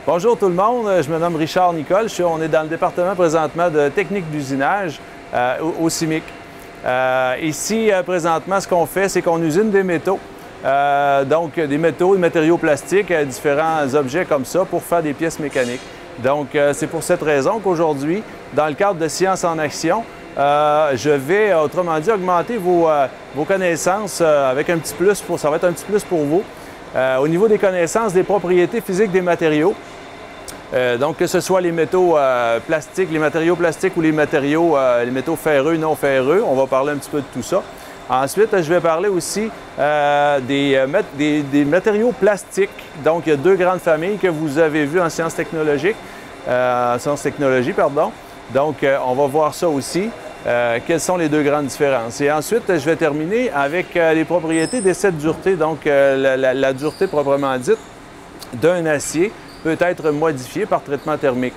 Bonjour tout le monde, je me nomme Richard Nicole. On est dans le département présentement de technique d'usinage au CIMIC. Ici, présentement, ce qu'on fait, c'est qu'on usine des métaux. Donc, des métaux, des matériaux plastiques, différents objets comme ça pour faire des pièces mécaniques. Donc, c'est pour cette raison qu'aujourd'hui, dans le cadre de Sciences en Action, je vais, autrement dit, augmenter vos connaissances avec un petit plus, ça va être un petit plus pour vous. Au niveau des connaissances des propriétés physiques des matériaux, donc que ce soit les métaux plastiques, les matériaux plastiques ou les métaux ferreux, non ferreux, on va parler un petit peu de tout ça. Ensuite, je vais parler aussi des matériaux plastiques. Donc, il y a deux grandes familles que vous avez vues en sciences technologiques, pardon. Donc, on va voir ça aussi. Quelles sont les deux grandes différences? Et ensuite, je vais terminer avec les propriétés d'essai de dureté, donc la dureté proprement dite d'un acier peut être modifiée par traitement thermique.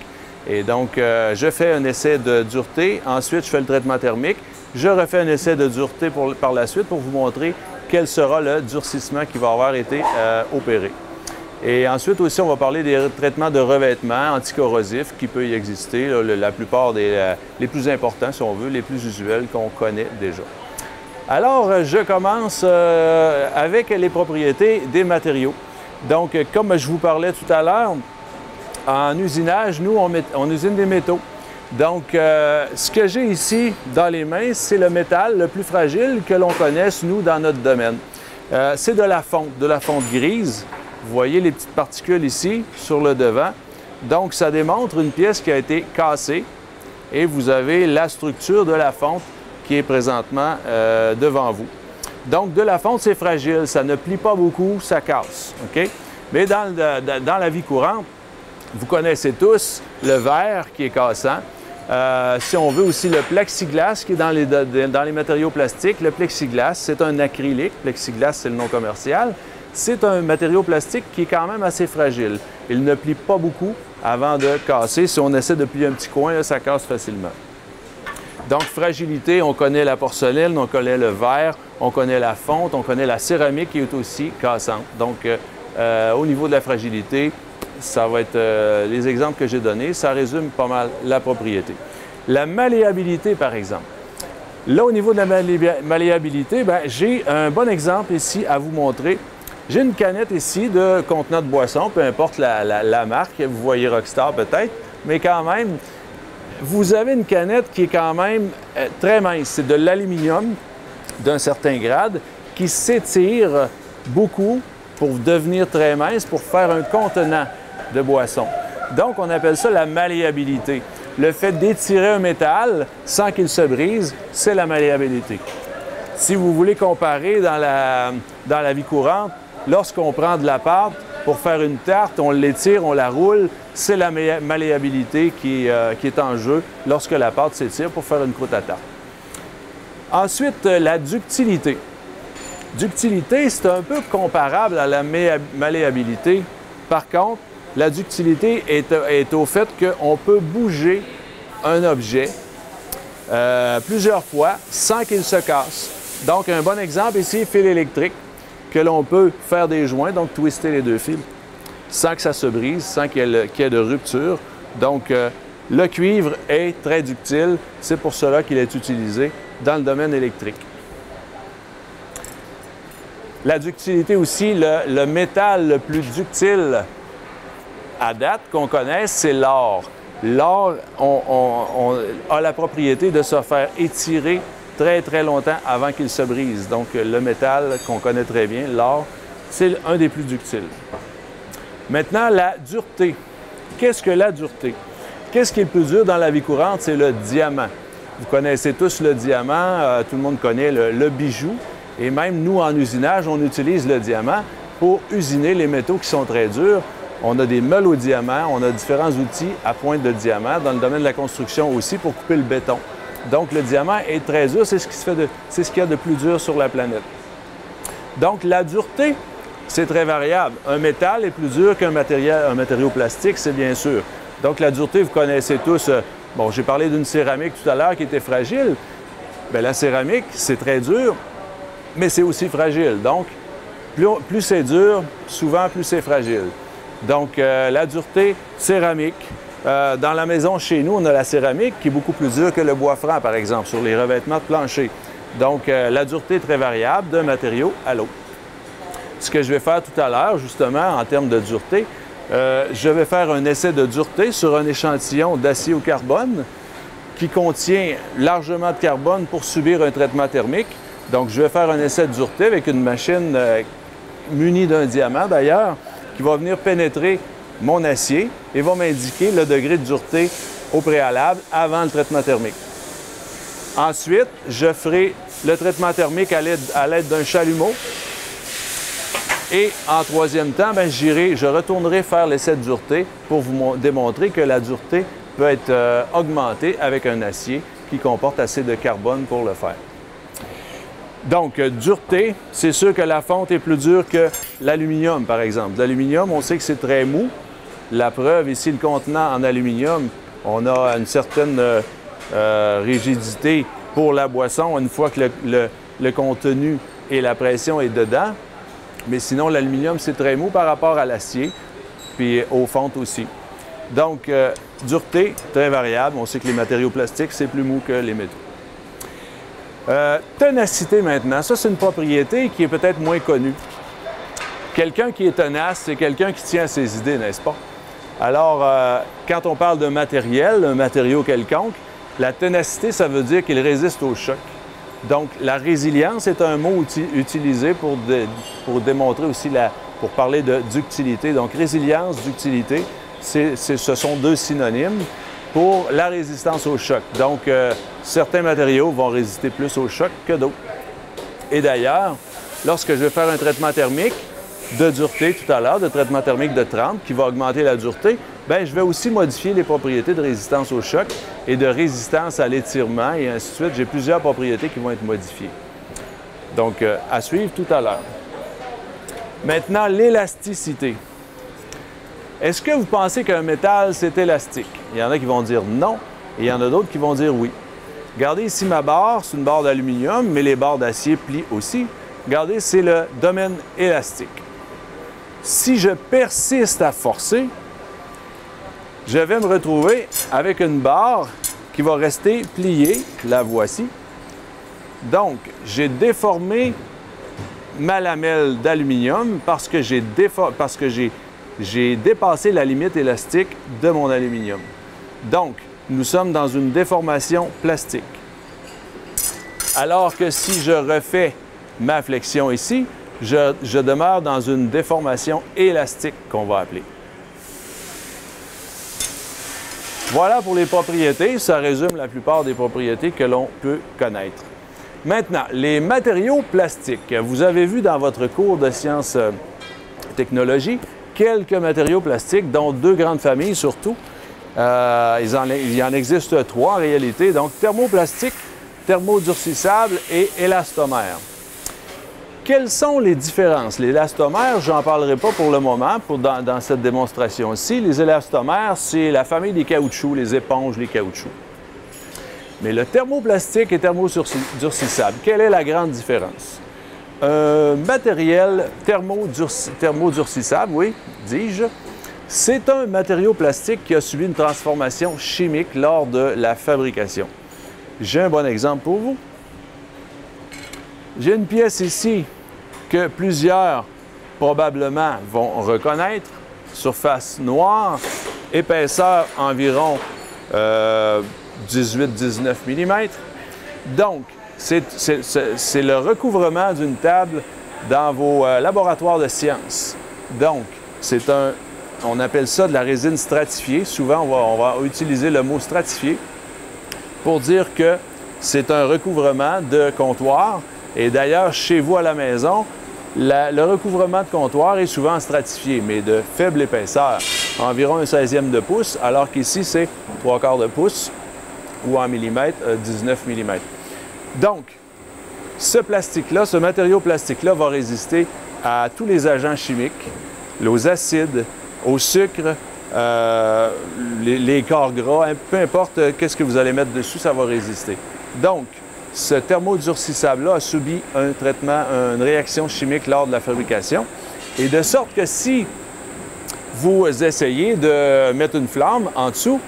Et donc, je fais un essai de dureté, ensuite je fais le traitement thermique, je refais un essai de dureté par la suite pour vous montrer quel sera le durcissement qui va avoir été opéré. Et ensuite aussi, on va parler des traitements de revêtement anticorrosifs qui peut y exister, là, la plupart les plus importants, si on veut, les plus usuels qu'on connaît déjà. Alors, je commence avec les propriétés des matériaux. Donc, comme je vous parlais tout à l'heure, en usinage, nous, on usine des métaux. Donc, ce que j'ai ici dans les mains, c'est le métal le plus fragile que l'on connaisse, nous, dans notre domaine. C'est de la fonte grise. Vous voyez les petites particules ici, sur le devant. Donc, ça démontre une pièce qui a été cassée et vous avez la structure de la fonte qui est présentement devant vous. Donc, de la fonte, c'est fragile, ça ne plie pas beaucoup, ça casse. OK? Mais dans la vie courante, vous connaissez tous le verre qui est cassant. Si on veut aussi le plexiglas qui est dans les matériaux plastiques. Le plexiglas, c'est un acrylique. Plexiglas, c'est le nom commercial. C'est un matériau plastique qui est quand même assez fragile. Il ne plie pas beaucoup avant de casser. Si on essaie de plier un petit coin, là, ça casse facilement. Donc, fragilité, on connaît la porcelaine, on connaît le verre, on connaît la fonte, on connaît la céramique qui est aussi cassante. Donc, au niveau de la fragilité, ça va être les exemples que j'ai donnés, ça résume pas mal la propriété. La malléabilité, par exemple. Là, au niveau de la malléabilité, j'ai un bon exemple ici à vous montrer. J'ai une canette ici de contenant de boisson, peu importe la marque, vous voyez Rockstar peut-être, mais quand même, vous avez une canette qui est quand même très mince. C'est de l'aluminium d'un certain grade qui s'étire beaucoup pour devenir très mince, pour faire un contenant de boisson. Donc, on appelle ça la malléabilité. Le fait d'étirer un métal sans qu'il se brise, c'est la malléabilité. Si vous voulez comparer dans la vie courante, lorsqu'on prend de la pâte pour faire une tarte, on l'étire, on la roule, c'est la malléabilité qui est en jeu lorsque la pâte s'étire pour faire une croûte à tarte. Ensuite, la ductilité. Ductilité, c'est un peu comparable à la malléabilité. Par contre, la ductilité est au fait qu'on peut bouger un objet plusieurs fois sans qu'il se casse. Donc, un bon exemple ici, fil électrique, que l'on peut faire des joints, donc twister les deux fils, sans que ça se brise, sans qu'il y ait de rupture. Donc, le cuivre est très ductile. C'est pour cela qu'il est utilisé dans le domaine électrique. La ductilité aussi, le métal le plus ductile à date qu'on connaisse, c'est l'or. L'or a la propriété de se faire étirer très, très longtemps avant qu'il se brise. Donc, le métal qu'on connaît très bien, l'or, c'est un des plus ductiles. Maintenant, la dureté. Qu'est-ce que la dureté? Qu'est-ce qui est le plus dur dans la vie courante? C'est le diamant. Vous connaissez tous le diamant, tout le monde connaît le bijou. Et même nous, en usinage, on utilise le diamant pour usiner les métaux qui sont très durs. On a des meules au diamant, on a différents outils à pointe de diamant, dans le domaine de la construction aussi, pour couper le béton. Donc, le diamant est très dur, c'est ce qu'il y a de plus dur sur la planète. Donc, la dureté, c'est très variable. Un métal est plus dur qu'un matériau plastique, c'est bien sûr. Donc, la dureté, vous connaissez tous. Bon, j'ai parlé d'une céramique tout à l'heure qui était fragile. Bien, la céramique, c'est très dur, mais c'est aussi fragile. Donc, plus c'est dur, souvent, plus c'est fragile. Donc, la dureté céramique. Dans la maison chez nous, on a la céramique qui est beaucoup plus dure que le bois franc, par exemple, sur les revêtements de plancher. Donc, la dureté est très variable d'un matériau à l'autre. Ce que je vais faire tout à l'heure, justement, en termes de dureté, je vais faire un essai de dureté sur un échantillon d'acier au carbone qui contient largement de carbone pour subir un traitement thermique. Donc, je vais faire un essai de dureté avec une machine munie d'un diamant, d'ailleurs, qui va venir pénétrer mon acier et va m'indiquer le degré de dureté au préalable avant le traitement thermique. Ensuite, je ferai le traitement thermique à l'aide d'un chalumeau. Et en troisième temps, je retournerai faire l'essai de dureté pour vous démontrer que la dureté peut être augmentée avec un acier qui comporte assez de carbone pour le faire. Donc, dureté, c'est sûr que la fonte est plus dure que l'aluminium, par exemple. L'aluminium, on sait que c'est très mou. La preuve, ici, le contenant en aluminium, on a une certaine rigidité pour la boisson une fois que le contenu et la pression est dedans. Mais sinon, l'aluminium, c'est très mou par rapport à l'acier, puis aux fontes aussi. Donc, dureté, très variable. On sait que les matériaux plastiques, c'est plus mou que les métaux. Ténacité maintenant, ça c'est une propriété qui est peut-être moins connue. Quelqu'un qui est tenace, c'est quelqu'un qui tient à ses idées, n'est-ce pas? Alors, quand on parle de matériel, un matériau quelconque, la ténacité, ça veut dire qu'il résiste au choc. Donc, la résilience est un mot utilisé pour démontrer aussi, pour parler de ductilité. Donc, résilience, ductilité, ce sont deux synonymes pour la résistance au choc. Donc, certains matériaux vont résister plus au choc que d'autres. Et d'ailleurs, lorsque je vais faire un traitement thermique de dureté tout à l'heure, de traitement thermique de 30 qui va augmenter la dureté, bien, je vais aussi modifier les propriétés de résistance au choc et de résistance à l'étirement et ainsi de suite. J'ai plusieurs propriétés qui vont être modifiées. Donc, à suivre tout à l'heure. Maintenant, l'élasticité. Est-ce que vous pensez qu'un métal, c'est élastique? Il y en a qui vont dire non, et il y en a d'autres qui vont dire oui. Regardez ici ma barre, c'est une barre d'aluminium, mais les barres d'acier plient aussi. Regardez, c'est le domaine élastique. Si je persiste à forcer, je vais me retrouver avec une barre qui va rester pliée, la voici. Donc, j'ai déformé ma lamelle d'aluminium parce que j'ai dépassé la limite élastique de mon aluminium. Donc, nous sommes dans une déformation plastique. Alors que si je refais ma flexion ici, je demeure dans une déformation élastique qu'on va appeler. Voilà pour les propriétés. Ça résume la plupart des propriétés que l'on peut connaître. Maintenant, les matériaux plastiques. Vous avez vu dans votre cours de sciences technologie quelques matériaux plastiques, dont deux grandes familles surtout. Il y en existe trois en réalité. Donc, thermoplastique, thermodurcissable et élastomère. Quelles sont les différences? L'élastomère, je n'en parlerai pas pour le moment dans cette démonstration-ci. Les élastomères, c'est la famille des caoutchoucs, les éponges, les caoutchoucs. Mais le thermoplastique et thermodurcissable, quelle est la grande différence? Un matériel thermodurcissable, oui, dis-je, c'est un matériau plastique qui a subi une transformation chimique lors de la fabrication. J'ai un bon exemple pour vous. J'ai une pièce ici que plusieurs probablement vont reconnaître. Surface noire, épaisseur environ 18-19 mm. Donc, c'est le recouvrement d'une table dans vos laboratoires de sciences. Donc, on appelle ça de la résine stratifiée. Souvent, on va utiliser le mot stratifié pour dire que c'est un recouvrement de comptoir. Et d'ailleurs, chez vous à la maison, le recouvrement de comptoir est souvent stratifié, mais de faible épaisseur, environ un 16e de pouce, alors qu'ici, c'est 3/4 de pouce ou en millimètres, 19 mm. Donc, ce plastique-là, ce matériau plastique-là va résister à tous les agents chimiques, aux acides, au sucre, les corps gras, peu importe qu'est-ce que vous allez mettre dessus, ça va résister. Donc, ce thermodurcissable-là a subi un traitement, une réaction chimique lors de la fabrication. Et de sorte que si vous essayez de mettre une flamme en dessous,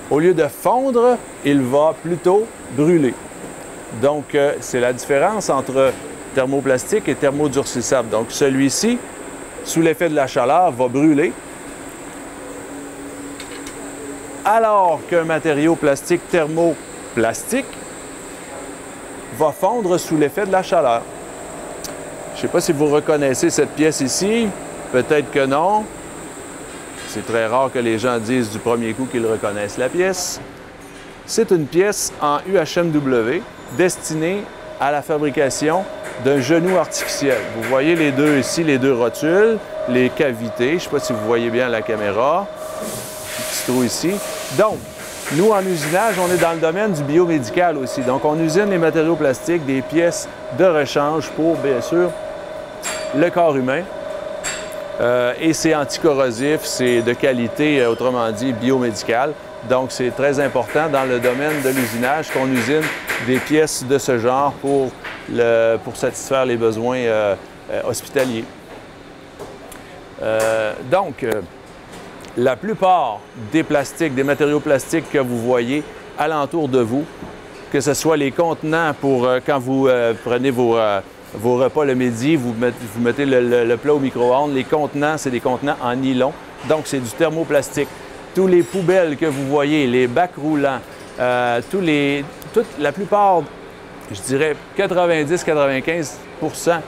au lieu de fondre, il va plutôt brûler. Donc, c'est la différence entre thermoplastique et thermodurcissable. Donc, celui-ci, sous l'effet de la chaleur, va brûler, alors qu'un matériau plastique thermoplastique va fondre sous l'effet de la chaleur. Je ne sais pas si vous reconnaissez cette pièce ici, peut-être que non. C'est très rare que les gens disent du premier coup qu'ils reconnaissent la pièce. C'est une pièce en UHMW destinée à la fabrication d'un genou artificiel. Vous voyez les deux ici, les deux rotules, les cavités. Je ne sais pas si vous voyez bien à la caméra. Petit trou ici. Donc, nous, en usinage, on est dans le domaine du biomédical aussi. Donc, on usine les matériaux plastiques, des pièces de rechange pour, bien sûr, le corps humain. Et c'est anticorrosif, c'est de qualité, autrement dit, biomédicale. Donc, c'est très important dans le domaine de l'usinage qu'on usine des pièces de ce genre pour satisfaire les besoins hospitaliers. La plupart des plastiques, des matériaux plastiques que vous voyez alentour de vous, que ce soit les contenants pour quand vous prenez vos repas le midi, vous mettez le plat au micro-ondes, les contenants, c'est des contenants en nylon, donc c'est du thermoplastique. Tous les poubelles que vous voyez, les bacs roulants, la plupart, je dirais 90-95%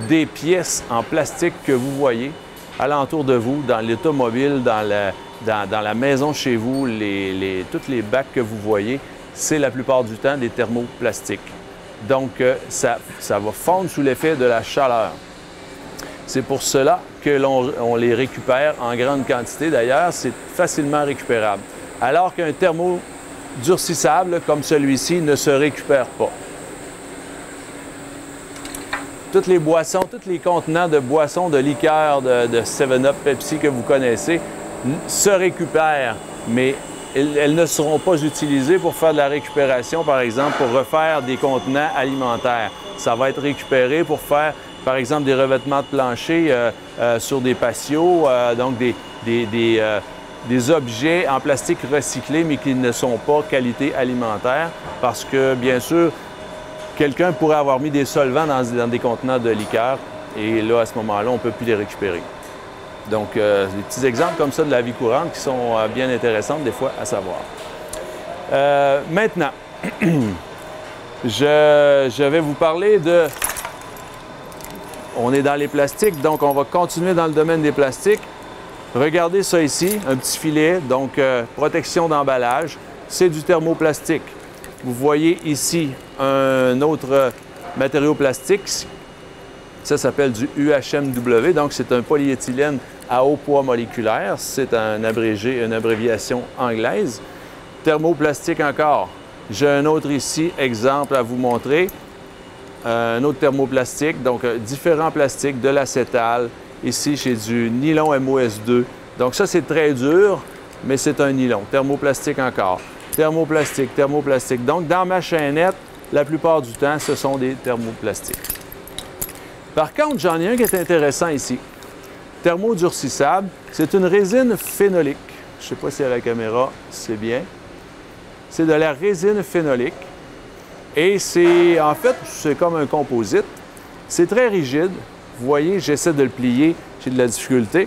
des pièces en plastique que vous voyez alentour de vous, dans l'automobile, dans la maison chez vous, tous les bacs que vous voyez, c'est la plupart du temps des thermoplastiques. Donc, ça va fondre sous l'effet de la chaleur. C'est pour cela que l'on les récupère en grande quantité. D'ailleurs, c'est facilement récupérable. Alors qu'un thermodurcissable comme celui-ci ne se récupère pas. Toutes les boissons, tous les contenants de boissons, de liqueurs, de 7-Up, Pepsi que vous connaissez, se récupèrent, mais elles ne seront pas utilisées pour faire de la récupération, par exemple, pour refaire des contenants alimentaires. Ça va être récupéré pour faire, par exemple, des revêtements de plancher sur des patios, donc des objets en plastique recyclé, mais qui ne sont pas qualité alimentaire, parce que, bien sûr, quelqu'un pourrait avoir mis des solvants dans des contenants de liqueur et là, à ce moment-là, on ne peut plus les récupérer. Donc, des petits exemples comme ça de la vie courante qui sont bien intéressantes des fois à savoir. Maintenant, je vais vous parler de... On est dans les plastiques, donc on va continuer dans le domaine des plastiques. Regardez ça ici, un petit filet, donc protection d'emballage. C'est du thermoplastique. Vous voyez ici un autre matériau plastique. Ça s'appelle du UHMW, donc c'est un polyéthylène à haut poids moléculaire. C'est une abréviation anglaise. Thermoplastique encore. J'ai un autre ici, exemple à vous montrer. Un autre thermoplastique, donc différents plastiques, de l'acétal. Ici, j'ai du nylon MOS2. Donc ça, c'est très dur, mais c'est un nylon. Thermoplastique encore. Thermoplastique, thermoplastique. Donc, dans ma chaînette, la plupart du temps, ce sont des thermoplastiques. Par contre, j'en ai un qui est intéressant ici. Thermodurcissable, c'est une résine phénolique. Je ne sais pas si à la caméra, c'est bien. C'est de la résine phénolique. Et en fait, c'est comme un composite. C'est très rigide. Vous voyez, j'essaie de le plier, j'ai de la difficulté.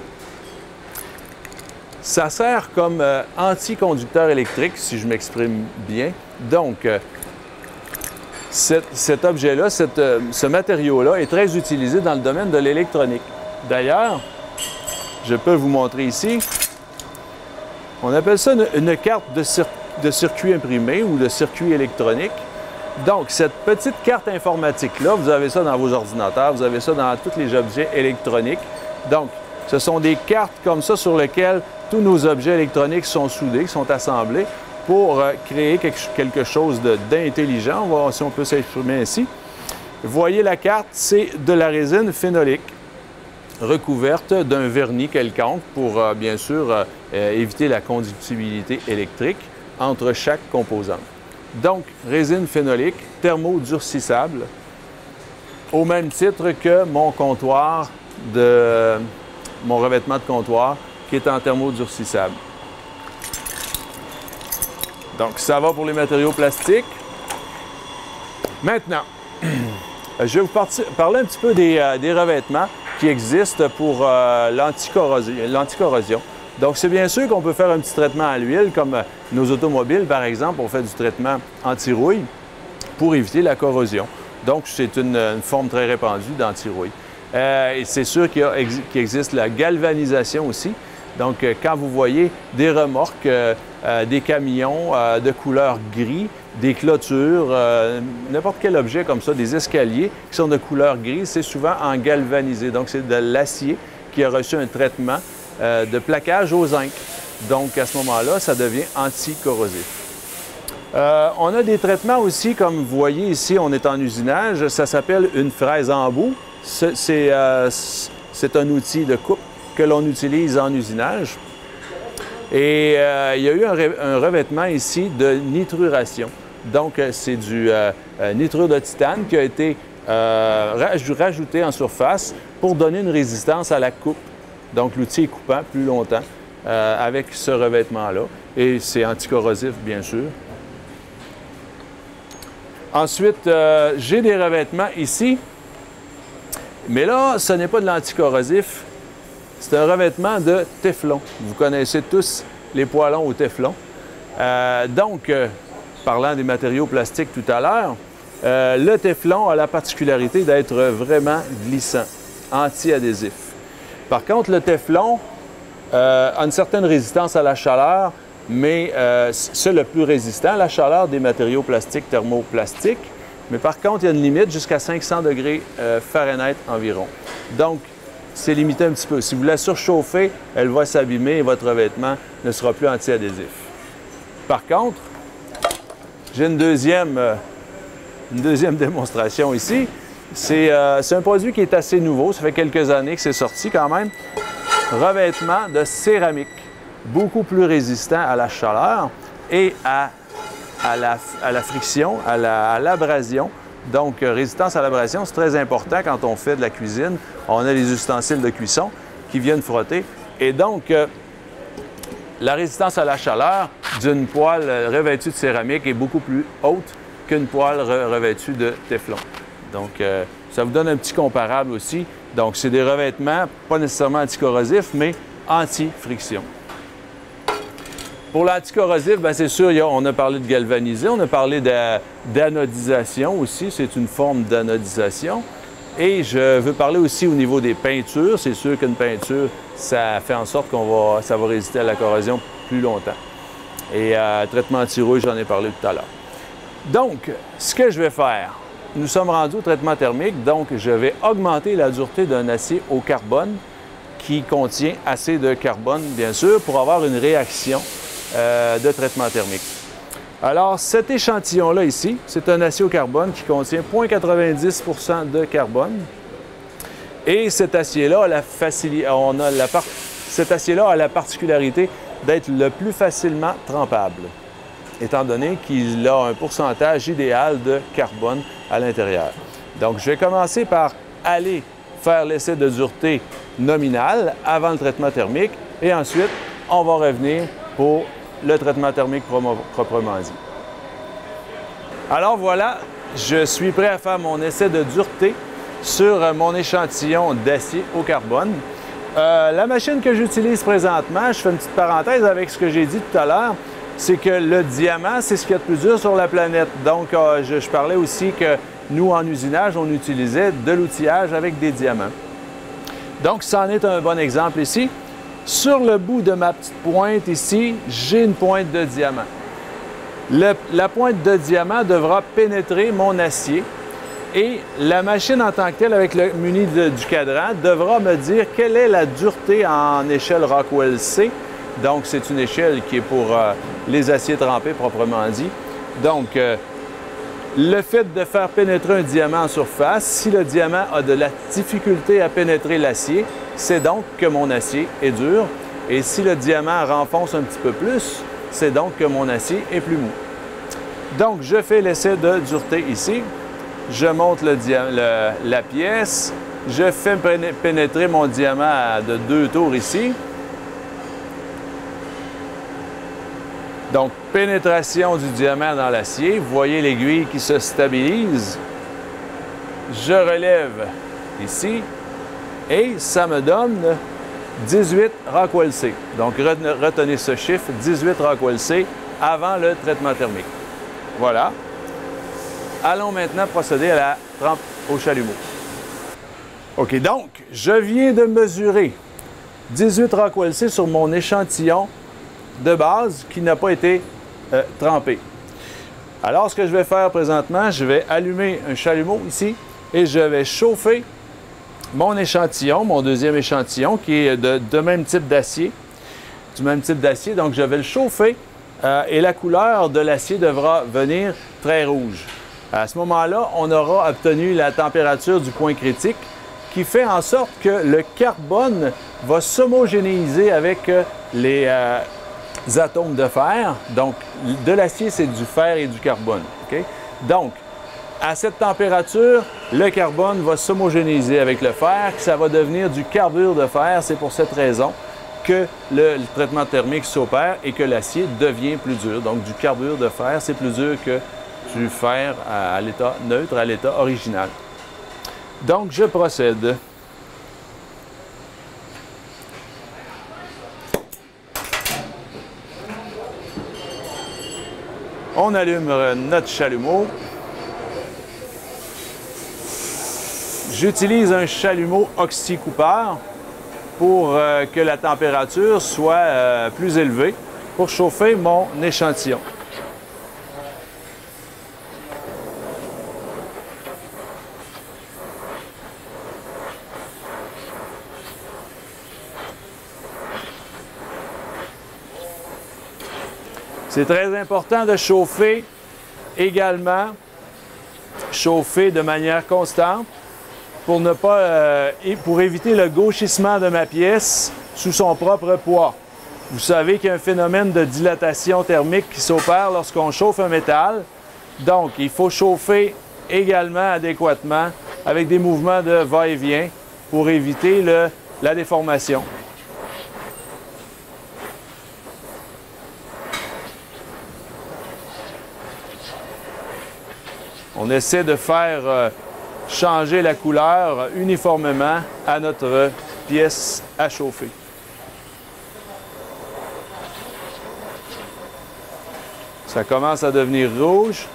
Ça sert comme anticonducteur électrique, si je m'exprime bien. Donc, cet objet-là, ce matériau-là est très utilisé dans le domaine de l'électronique. D'ailleurs, je peux vous montrer ici, on appelle ça une carte de circuit imprimé ou de circuit électronique. Donc, cette petite carte informatique-là, vous avez ça dans vos ordinateurs, vous avez ça dans tous les objets électroniques. Donc, ce sont des cartes comme ça sur lesquelles tous nos objets électroniques sont soudés, sont assemblés pour créer quelque chose d'intelligent, si on peut s'exprimer ainsi. Vous voyez la carte, c'est de la résine phénolique recouverte d'un vernis quelconque pour, bien sûr, éviter la conductibilité électrique entre chaque composante. Donc, résine phénolique, thermodurcissable, au même titre que mon comptoir mon revêtement de comptoir, qui est en thermodurcissable. Donc, ça va pour les matériaux plastiques. Maintenant, je vais vous parler un petit peu des revêtements qui existent pour l'anticorrosion. Donc, c'est bien sûr qu'on peut faire un petit traitement à l'huile, comme nos automobiles, par exemple, on fait du traitement anti-rouille pour éviter la corrosion. Donc, c'est une forme très répandue d'anti-rouille. Et c'est sûr qu'il existe la galvanisation aussi. Donc, quand vous voyez des remorques, des camions de couleur gris, des clôtures, n'importe quel objet comme ça, des escaliers qui sont de couleur gris, c'est souvent en galvanisé. Donc, c'est de l'acier qui a reçu un traitement de plaquage au zinc. Donc, à ce moment-là, ça devient anticorrosif. On a des traitements aussi, comme vous voyez ici, on est en usinage. Ça s'appelle une fraise en bout. C'est un outil de coupe que l'on utilise en usinage. Et il y a eu un revêtement ici de nitruration. Donc, c'est du nitrure de titane qui a été rajouté en surface pour donner une résistance à la coupe. Donc, l'outil est coupant plus longtemps avec ce revêtement-là. Et c'est anticorrosif, bien sûr. Ensuite, j'ai des revêtements ici. Mais là, ce n'est pas de l'anticorrosif. C'est un revêtement de téflon. Vous connaissez tous les poêlons au téflon. Parlant des matériaux plastiques tout à l'heure, le téflon a la particularité d'être vraiment glissant, anti-adhésif. Par contre, le téflon a une certaine résistance à la chaleur, mais c'est le plus résistant à la chaleur des matériaux plastiques thermoplastiques. Mais par contre, il y a une limite jusqu'à 500 degrés Fahrenheit environ. Donc, c'est limité un petit peu. Si vous la surchauffez, elle va s'abîmer et votre revêtement ne sera plus anti-adhésif. Par contre, j'ai une deuxième démonstration ici. C'est un produit qui est assez nouveau. Ça fait quelques années que c'est sorti quand même. Revêtement de céramique, beaucoup plus résistant à la chaleur et à la friction, à l'abrasion. Donc, résistance à l'abrasion, c'est très important quand on fait de la cuisine. On a les ustensiles de cuisson qui viennent frotter. Et donc, la résistance à la chaleur d'une poêle revêtue de céramique est beaucoup plus haute qu'une poêle revêtue de téflon. Donc, ça vous donne un petit comparable aussi. Donc, c'est des revêtements, pas nécessairement anticorrosifs, mais anti-friction. Pour l'anticorrosif, bien, c'est sûr, on a parlé de galvaniser, on a parlé d'anodisation aussi, c'est une forme d'anodisation. Et je veux parler aussi au niveau des peintures. C'est sûr qu'une peinture, ça fait en sorte ça va résister à la corrosion plus longtemps. Et traitement anti-rouille, j'en ai parlé tout à l'heure. Donc, ce que je vais faire, nous sommes rendus au traitement thermique, donc je vais augmenter la dureté d'un acier au carbone qui contient assez de carbone, bien sûr, pour avoir une réaction de traitement thermique. Alors, cet échantillon-là ici, c'est un acier au carbone qui contient 0,90 de carbone. Et cet acier-là a la particularité d'être le plus facilement trempable, étant donné qu'il a un pourcentage idéal de carbone à l'intérieur. Donc, je vais commencer par aller faire l'essai de dureté nominale avant le traitement thermique et ensuite, on va revenir pour le traitement thermique proprement dit. Alors voilà, je suis prêt à faire mon essai de dureté sur mon échantillon d'acier au carbone. La machine que j'utilise présentement, je fais une petite parenthèse avec ce que j'ai dit tout à l'heure, c'est que le diamant, c'est ce qu'il y a de plus dur sur la planète. Donc, je parlais aussi que nous, en usinage, on utilisait de l'outillage avec des diamants. Donc, c'en est un bon exemple ici. Sur le bout de ma petite pointe ici, j'ai une pointe de diamant. La pointe de diamant devra pénétrer mon acier et la machine en tant que telle, avec le muni du cadran, devra me dire quelle est la dureté en échelle Rockwell C. Donc, c'est une échelle qui est pour les aciers trempés proprement dit. Donc, le fait de faire pénétrer un diamant en surface, si le diamant a de la difficulté à pénétrer l'acier, c'est donc que mon acier est dur. Et si le diamant renfonce un petit peu plus, c'est donc que mon acier est plus mou. Donc, je fais l'essai de dureté ici. Je monte la pièce. Je fais pénétrer mon diamant de 2 tours ici. Donc, pénétration du diamant dans l'acier. Vous voyez l'aiguille qui se stabilise. Je relève ici et ça me donne 18 Rockwell C. Donc, retenez ce chiffre, 18 Rockwell C avant le traitement thermique. Voilà. Allons maintenant procéder à la trempe au chalumeau. OK, donc, je viens de mesurer 18 Rockwell C sur mon échantillon de base qui n'a pas été trempé. Alors, ce que je vais faire présentement, je vais allumer un chalumeau ici et je vais chauffer mon échantillon, mon deuxième échantillon, qui est de même type d'acier, du même type d'acier. Donc, je vais le chauffer et la couleur de l'acier devra venir très rouge. À ce moment-là, on aura obtenu la température du point critique qui fait en sorte que le carbone va s'homogénéiser avec les atomes de fer. Donc, de l'acier, c'est du fer et du carbone. Okay? Donc, à cette température, le carbone va s'homogénéiser avec le fer, ça va devenir du carbure de fer. C'est pour cette raison que le traitement thermique s'opère et que l'acier devient plus dur. Donc, du carbure de fer, c'est plus dur que du fer à l'état neutre, à l'état original. Donc, je procède. On allume notre chalumeau. J'utilise un chalumeau oxycoupeur pour que la température soit plus élevée pour chauffer mon échantillon. C'est très important de chauffer également, chauffer de manière constante pour ne pas, pour éviter le gauchissement de ma pièce sous son propre poids. Vous savez qu'il y a un phénomène de dilatation thermique qui s'opère lorsqu'on chauffe un métal. Donc, il faut chauffer également adéquatement avec des mouvements de va-et-vient pour éviter la déformation. On essaie de faire changer la couleur uniformément à notre pièce à chauffer. Ça commence à devenir rouge.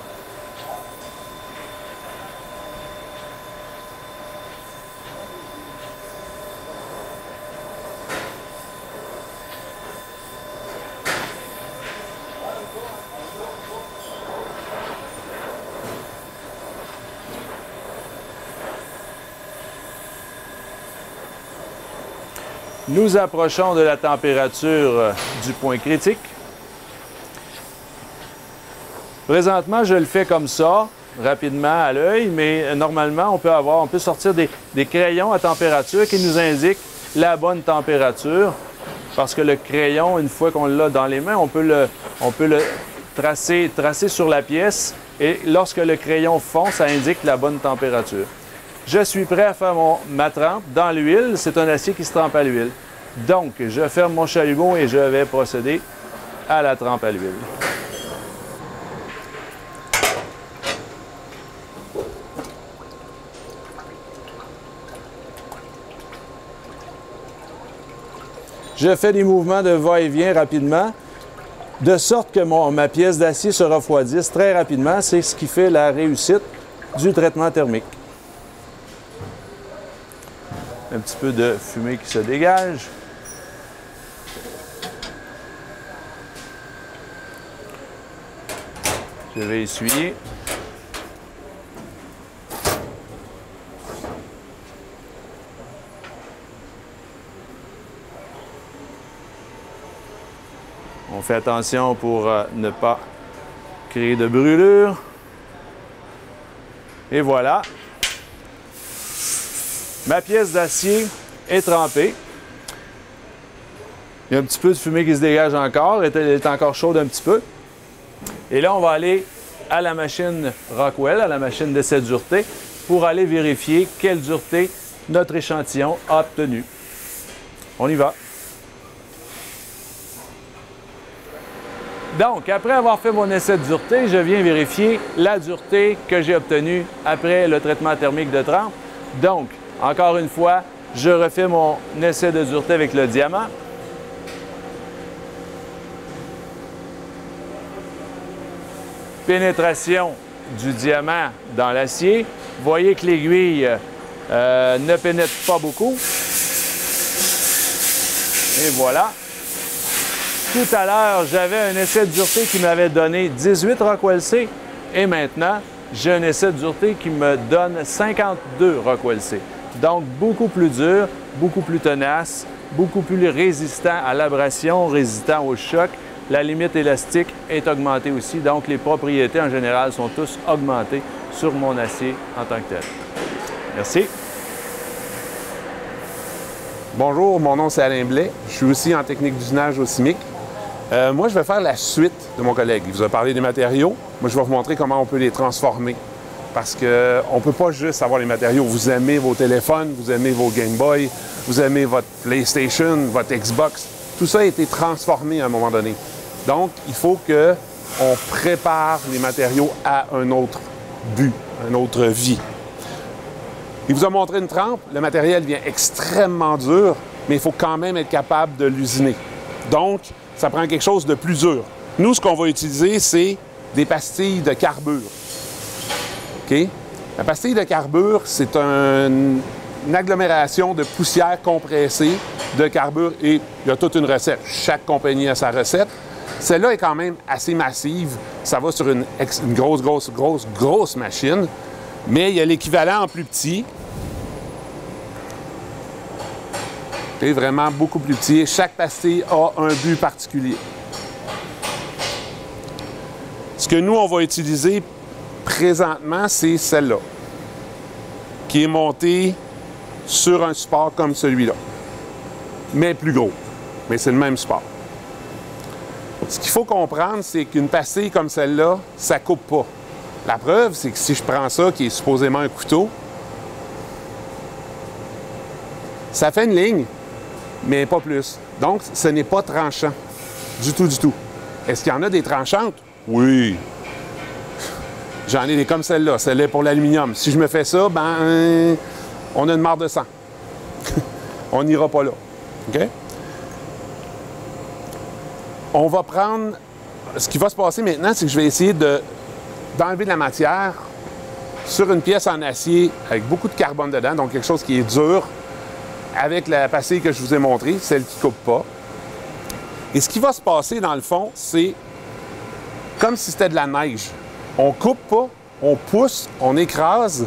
Nous approchons de la température du point critique. Présentement, je le fais comme ça, rapidement à l'œil, mais normalement, on peut sortir des crayons à température qui nous indiquent la bonne température. Parce que le crayon, une fois qu'on l'a dans les mains, on peut le tracer sur la pièce et lorsque le crayon fond, ça indique la bonne température. Je suis prêt à faire ma trempe dans l'huile. C'est un acier qui se trempe à l'huile. Donc, je ferme mon chalumeau et je vais procéder à la trempe à l'huile. Je fais des mouvements de va-et-vient rapidement, de sorte que ma pièce d'acier se refroidisse très rapidement. C'est ce qui fait la réussite du traitement thermique. Un petit peu de fumée qui se dégage. Je vais essuyer. On fait attention pour ne pas créer de brûlure. Et voilà. Ma pièce d'acier est trempée. Il y a un petit peu de fumée qui se dégage encore. Elle est encore chaude un petit peu. Et là, on va aller à la machine Rockwell, à la machine d'essai de dureté, pour aller vérifier quelle dureté notre échantillon a obtenue. On y va. Donc, après avoir fait mon essai de dureté, je viens vérifier la dureté que j'ai obtenue après le traitement thermique de trempe. Donc, encore une fois, je refais mon essai de dureté avec le diamant. Pénétration du diamant dans l'acier. Vous voyez que l'aiguille ne pénètre pas beaucoup. Et voilà. Tout à l'heure, j'avais un essai de dureté qui m'avait donné 18 Rockwell C. Et maintenant, j'ai un essai de dureté qui me donne 52 Rockwell C. Donc, beaucoup plus dur, beaucoup plus tenace, beaucoup plus résistant à l'abrasion, résistant au choc. La limite élastique est augmentée aussi, donc les propriétés en général sont tous augmentées sur mon acier en tant que tel. Merci. Bonjour, mon nom c'est Alain Blais. Je suis aussi en technique d'usinage au CIMIC. Moi, je vais faire la suite de mon collègue. Il vous a parlé des matériaux. Moi, je vais vous montrer comment on peut les transformer. Parce qu'on ne peut pas juste avoir les matériaux. Vous aimez vos téléphones, vous aimez vos Game Boy, vous aimez votre PlayStation, votre Xbox. Tout ça a été transformé à un moment donné. Donc, il faut qu'on prépare les matériaux à un autre but, à une autre vie. Il vous a montré une trempe. Le matériel vient extrêmement dur, mais il faut quand même être capable de l'usiner. Donc, ça prend quelque chose de plus dur. Nous, ce qu'on va utiliser, c'est des pastilles de carbure. OK? La pastille de carbure, c'est une agglomération de poussière compressée de carbure et il y a toute une recette. Chaque compagnie a sa recette. Celle-là est quand même assez massive. Ça va sur une grosse machine. Mais il y a l'équivalent en plus petit. C'est vraiment beaucoup plus petit. Chaque pastille a un but particulier. Ce que nous, on va utiliser présentement, c'est celle-là, qui est montée sur un support comme celui-là, mais plus gros. Mais c'est le même support. Ce qu'il faut comprendre, c'est qu'une pastille comme celle-là, ça ne coupe pas. La preuve, c'est que si je prends ça, qui est supposément un couteau, ça fait une ligne, mais pas plus. Donc, ce n'est pas tranchant. Du tout, du tout. Est-ce qu'il y en a des tranchantes? Oui. J'en ai des comme celle-là. Celle-là est pour l'aluminium. Si je me fais ça, ben, on a une mare de sang. On n'ira pas là. OK? On va prendre... Ce qui va se passer maintenant, c'est que je vais essayer d'enlever de la matière sur une pièce en acier avec beaucoup de carbone dedans, donc quelque chose qui est dur, avec la pastille que je vous ai montrée, celle qui ne coupe pas. Et ce qui va se passer, dans le fond, c'est comme si c'était de la neige. On ne coupe pas, on pousse, on écrase,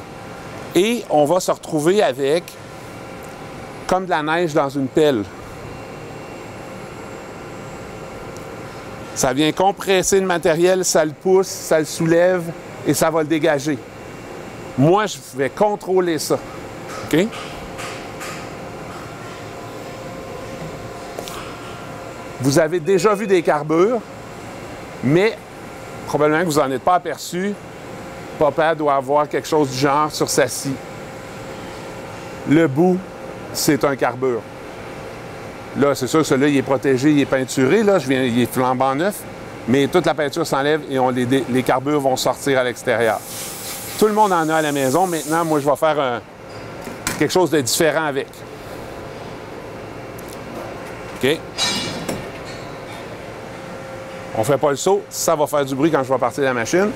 et on va se retrouver avec comme de la neige dans une pelle. Ça vient compresser le matériel, ça le pousse, ça le soulève et ça va le dégager. Moi, je vais contrôler ça. OK? Vous avez déjà vu des carbures, mais probablement que vous n'en êtes pas aperçu. Papa doit avoir quelque chose du genre sur sa scie. Le bout, c'est un carbure. Là, c'est sûr que celui-là, il est protégé, il est peinturé, là, il est flambant neuf, mais toute la peinture s'enlève et les carbures vont sortir à l'extérieur. Tout le monde en a à la maison. Maintenant, moi, je vais faire quelque chose de différent avec. OK? On ne fait pas le saut. Ça va faire du bruit quand je vais partir de la machine.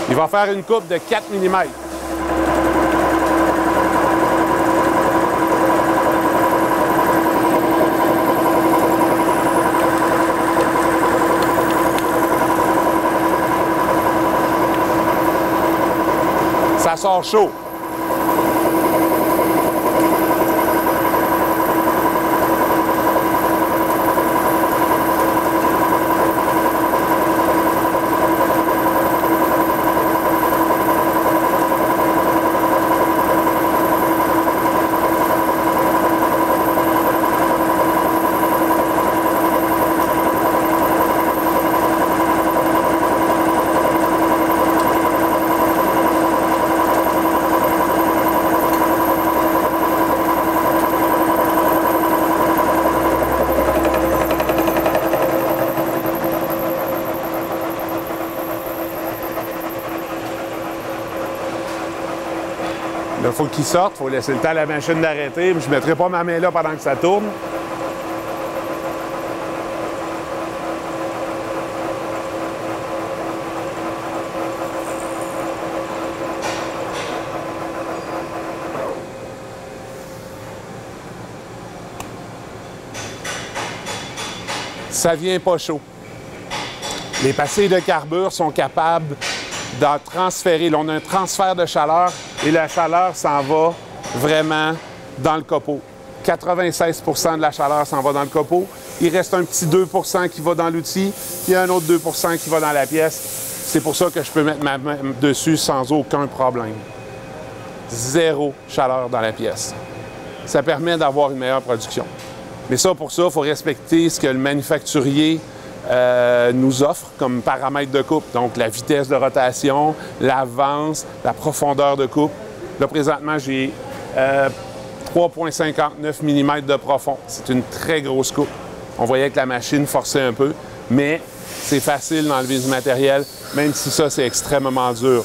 Il va faire une coupe de 4 mm. Ça sort chaud. Il faut qu'il sorte, il faut laisser le temps à la machine d'arrêter. Je ne mettrai pas ma main là pendant que ça tourne. Ça vient pas chaud. Les pastilles de carbure sont capables d'en transférer. Là, on a un transfert de chaleur et la chaleur s'en va vraiment dans le copeau. 96 % de la chaleur s'en va dans le copeau. Il reste un petit 2 % qui va dans l'outil, puis un autre 2 % qui va dans la pièce. C'est pour ça que je peux mettre ma main dessus sans aucun problème. Zéro chaleur dans la pièce. Ça permet d'avoir une meilleure production. Mais ça, pour ça, il faut respecter ce que le manufacturier nous offre comme paramètres de coupe. Donc, la vitesse de rotation, l'avance, la profondeur de coupe. Là, présentement, j'ai 3,59 mm de profond. C'est une très grosse coupe. On voyait que la machine forçait un peu, mais c'est facile d'enlever du matériel, même si ça, c'est extrêmement dur.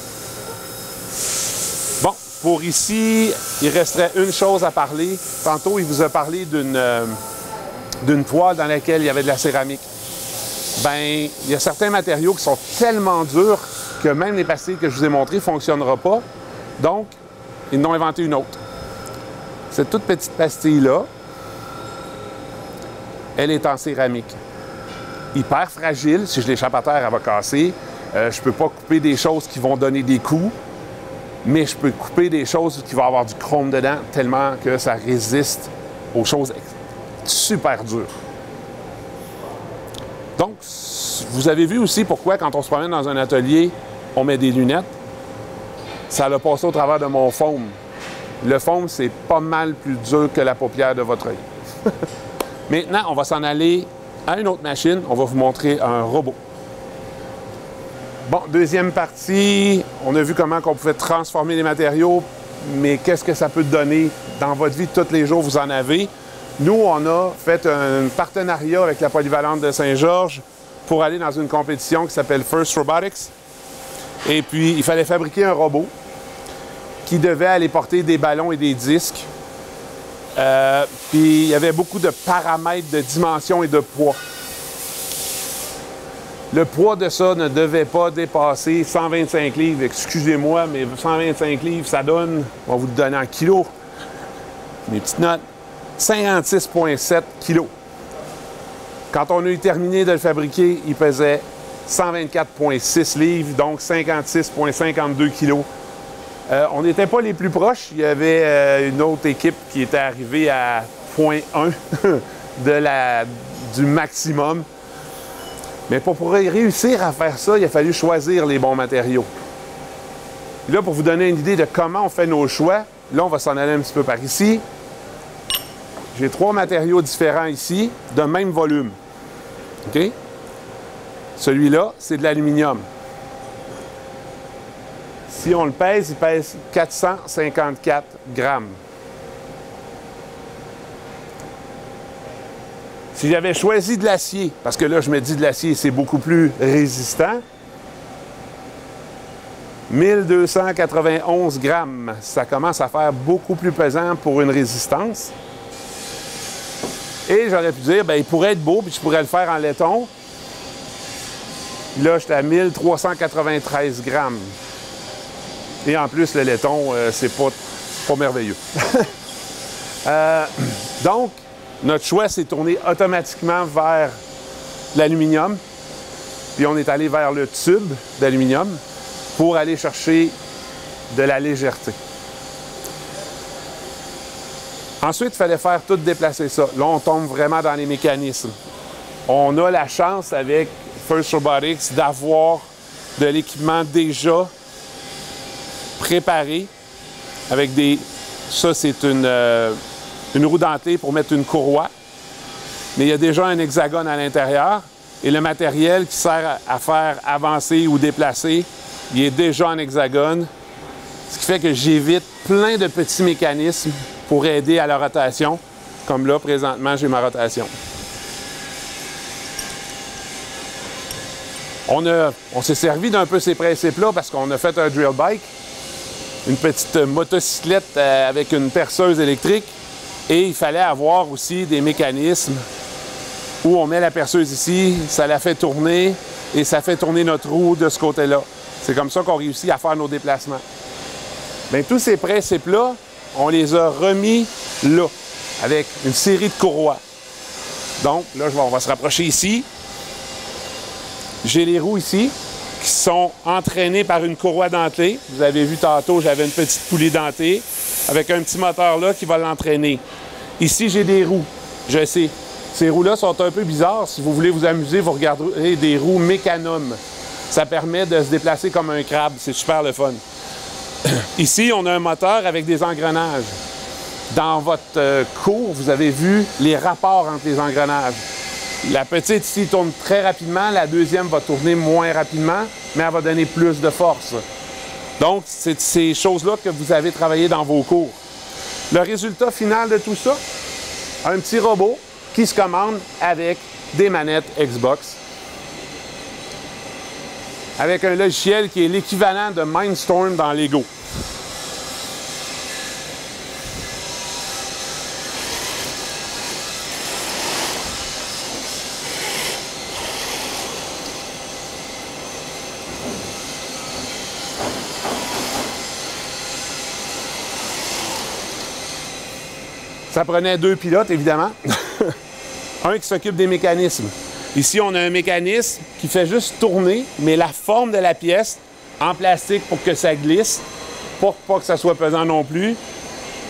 Bon, pour ici, il resterait une chose à parler. Tantôt, il vous a parlé d'une poêle dans laquelle il y avait de la céramique. Bien, il y a certains matériaux qui sont tellement durs que même les pastilles que je vous ai montrées ne fonctionneront pas. Donc, ils en ont inventé une autre. Cette toute petite pastille-là, elle est en céramique. Hyper fragile. Si je l'échappe à terre, elle va casser. Je ne peux pas couper des choses qui vont donner des coups, mais je peux couper des choses qui vont avoir du chrome dedans tellement que ça résiste aux choses super dures. Donc, vous avez vu aussi pourquoi, quand on se promène dans un atelier, on met des lunettes. Ça l'a passé au travers de mon foam. Le foam, c'est pas mal plus dur que la paupière de votre œil. Maintenant, on va s'en aller à une autre machine. On va vous montrer un robot. Bon, deuxième partie, on a vu comment on pouvait transformer les matériaux, mais qu'est-ce que ça peut donner dans votre vie de tous les jours, vous en avez. Nous, on a fait un partenariat avec la Polyvalente de Saint-Georges pour aller dans une compétition qui s'appelle First Robotics. Et puis, il fallait fabriquer un robot qui devait aller porter des ballons et des disques. Puis, il y avait beaucoup de paramètres de dimension et de poids. Le poids de ça ne devait pas dépasser 125 livres. Excusez-moi, mais 125 livres, ça donne, on va vous le donner en kilos, mes petites notes, 56,7 kg. Quand on a eu terminé de le fabriquer, il pesait 124,6 livres, donc 56,52 kg. On n'était pas les plus proches. Il y avait une autre équipe qui était arrivée à 0,1 du maximum. Mais pour réussir à faire ça, il a fallu choisir les bons matériaux. Là, pour vous donner une idée de comment on fait nos choix, là, on va s'en aller un petit peu par ici. J'ai 3 matériaux différents ici, de même volume. OK? Celui-là, c'est de l'aluminium. Si on le pèse, il pèse 454 grammes. Si j'avais choisi de l'acier, parce que là, je me dis de l'acier, c'est beaucoup plus résistant, 1291 grammes. Ça commence à faire beaucoup plus pesant pour une résistance. Et j'aurais pu dire, bien, il pourrait être beau, puis je pourrais le faire en laiton. Là, j'étais à 1393 grammes. Et en plus, le laiton, c'est pas merveilleux. Donc, notre choix s'est tourné automatiquement vers l'aluminium. Puis on est allé vers le tube d'aluminium pour aller chercher de la légèreté. Ensuite, il fallait faire tout déplacer ça. Là, on tombe vraiment dans les mécanismes. On a la chance avec First Robotics d'avoir de l'équipement déjà préparé avec des... Ça, c'est une roue dentée pour mettre une courroie. Mais il y a déjà un hexagone à l'intérieur. Et le matériel qui sert à faire avancer ou déplacer, il est déjà en hexagone. Ce qui fait que j'évite plein de petits mécanismes pour aider à la rotation. Comme là, présentement, j'ai ma rotation. On s'est servi d'un peu ces principes-là parce qu'on a fait un drill bike. une petite motocyclette avec une perceuse électrique. Et il fallait avoir aussi des mécanismes où on met la perceuse ici, ça la fait tourner et ça fait tourner notre roue de ce côté-là. C'est comme ça qu'on réussit à faire nos déplacements. Bien, tous ces principes-là, on les a remis là, avec une série de courroies. Donc, là, on va se rapprocher ici. J'ai les roues ici qui sont entraînées par une courroie dentée. Vous avez vu tantôt, j'avais une petite poulie dentée avec un petit moteur là qui va l'entraîner. Ici, j'ai des roues. Je sais, ces roues-là sont un peu bizarres. Si vous voulez vous amuser, vous regarderez des roues mécanomes. Ça permet de se déplacer comme un crabe. C'est super le fun. Ici, on a un moteur avec des engrenages. Dans votre cours, vous avez vu les rapports entre les engrenages. La petite ici tourne très rapidement, la deuxième va tourner moins rapidement, mais elle va donner plus de force. Donc, c'est ces choses-là que vous avez travaillé dans vos cours. Le résultat final de tout ça, un petit robot qui se commande avec des manettes Xbox, avec un logiciel qui est l'équivalent de Mindstorm dans Lego. Ça prenait deux pilotes, évidemment. Un qui s'occupe des mécanismes. Ici, on a un mécanisme qui fait juste tourner, mais la forme de la pièce en plastique pour que ça glisse, pour pas que ça soit pesant non plus,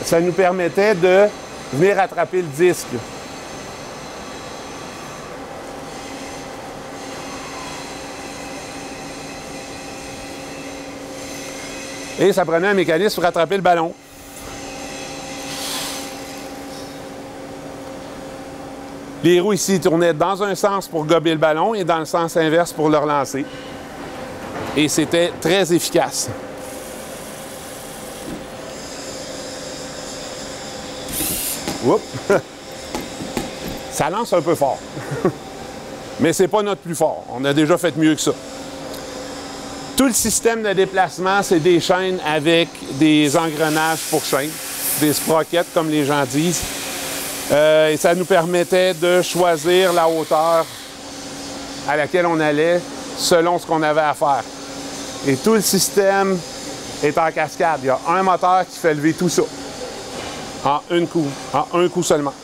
ça nous permettait de venir attraper le disque. Et ça prenait un mécanisme pour attraper le ballon. Les roues ici tournaient dans un sens pour gober le ballon et dans le sens inverse pour le relancer. Et c'était très efficace. Oups! Ça lance un peu fort. Mais c'est pas notre plus fort. On a déjà fait mieux que ça. Tout le système de déplacement, c'est des chaînes avec des engrenages pour chaînes, des sprockets comme les gens disent. Et ça nous permettait de choisir la hauteur à laquelle on allait selon ce qu'on avait à faire. Et tout le système est en cascade. Il y a un moteur qui fait lever tout ça en un coup seulement.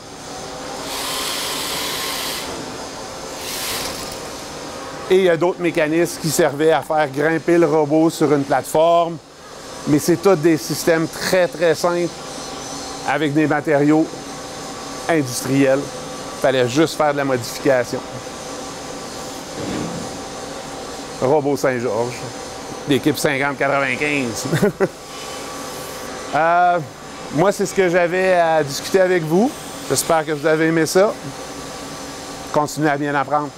Et il y a d'autres mécanismes qui servaient à faire grimper le robot sur une plateforme. Mais c'est tous des systèmes très, très simples avec des matériaux industriels. Il fallait juste faire de la modification. Robot Saint-Georges, l'équipe 50-95. Moi, c'est ce que j'avais à discuter avec vous. J'espère que vous avez aimé ça. Continuez à bien apprendre.